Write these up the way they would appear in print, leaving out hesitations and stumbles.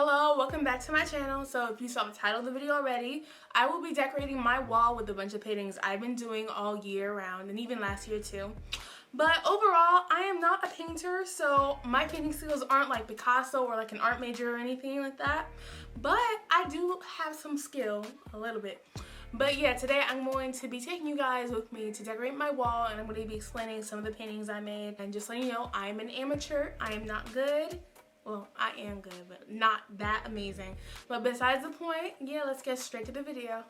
Hello, welcome back to my channel. So if you saw the title of the video already, I will be decorating my wall with a bunch of paintings I've been doing all year round and even last year too. But overall, I am not a painter, so my painting skills aren't like Picasso or like an art major or anything like that. But I do have some skill, a little bit. But yeah, today I'm going to be taking you guys with me to decorate my wall, and I'm going to be explaining some of the paintings I made. And just letting you know, I'm an amateur. I am not good. Well, I am good, but not that amazing. But besides the point, yeah, let's get straight to the video.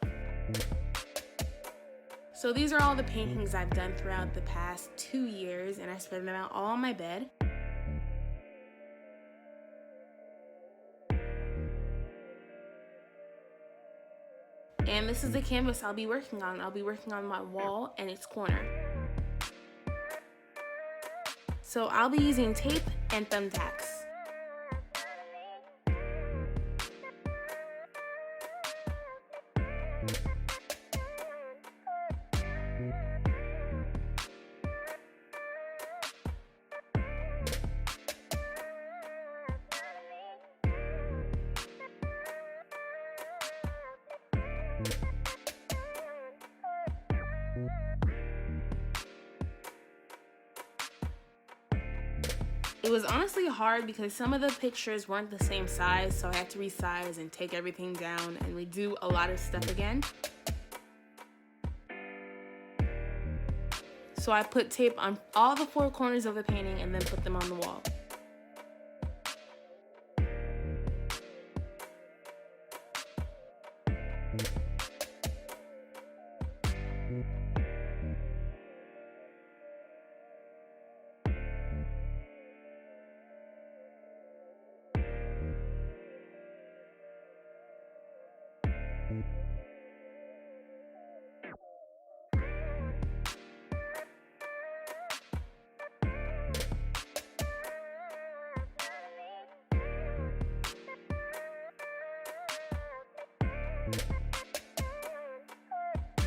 So these are all the paintings I've done throughout the past 2 years, and I spread them out all on my bed. And this is the canvas I'll be working on. I'll be working on my wall and its corner. So I'll be using tape and thumbtacks. It was honestly hard because some of the pictures weren't the same size, so I had to resize and take everything down and redo a lot of stuff again. So I put tape on all the 4 corners of the painting and then put them on the wall.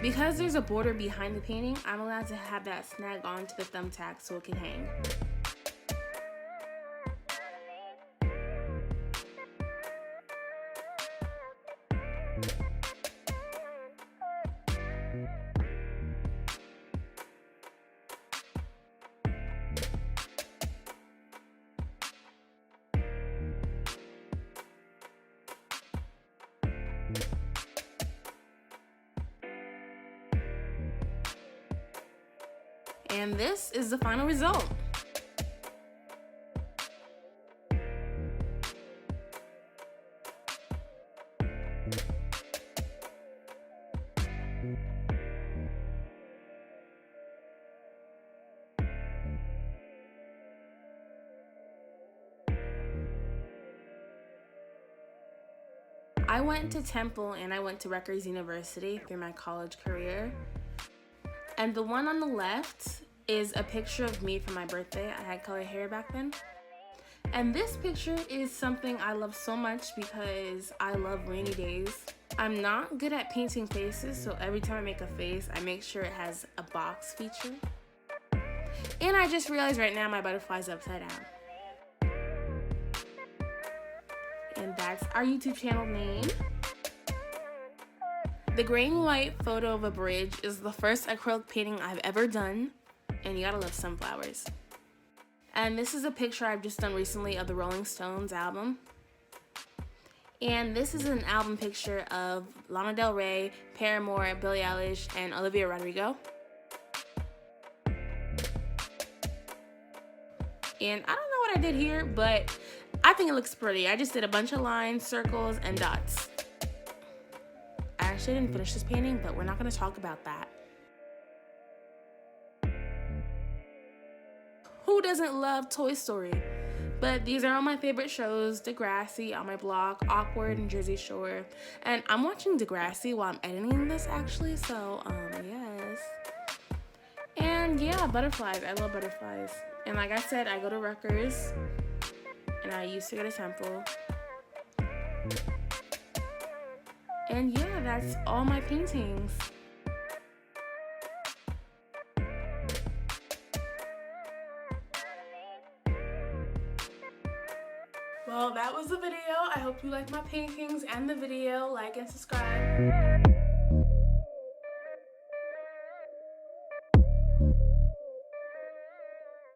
Because there's a border behind the painting, I'm allowed to have that snag onto the thumbtack so it can hang. And this is the final result. I went to Temple and I went to Rutgers University through my college career. And the one on the left is a picture of me for my birthday. I had colored hair back then. And this picture is something I love so much because I love rainy days. I'm not good at painting faces, so every time I make a face, I make sure it has a box feature. And I just realized right now my butterfly's upside down. And that's our YouTube channel name. The gray and white photo of a bridge is the first acrylic painting I've ever done, and you gotta love sunflowers. And this is a picture I've just done recently of the Rolling Stones album. And this is an album picture of Lana Del Rey, Paramore, Billie Eilish, and Olivia Rodrigo. And I don't know what I did here, but I think it looks pretty. I just did a bunch of lines, circles, and dots. I actually didn't finish this painting, but we're not going to talk about that. Who doesn't love Toy Story? But these are all my favorite shows: Degrassi, On My Block, Awkward, and Jersey Shore. And I'm watching Degrassi while I'm editing this actually, so yes. And yeah, butterflies. I love butterflies. And like I said, I go to Rutgers, and I used to go to Temple. And yeah, that's all my paintings. Well, that was the video. I hope you liked my paintings and the video. Like and subscribe.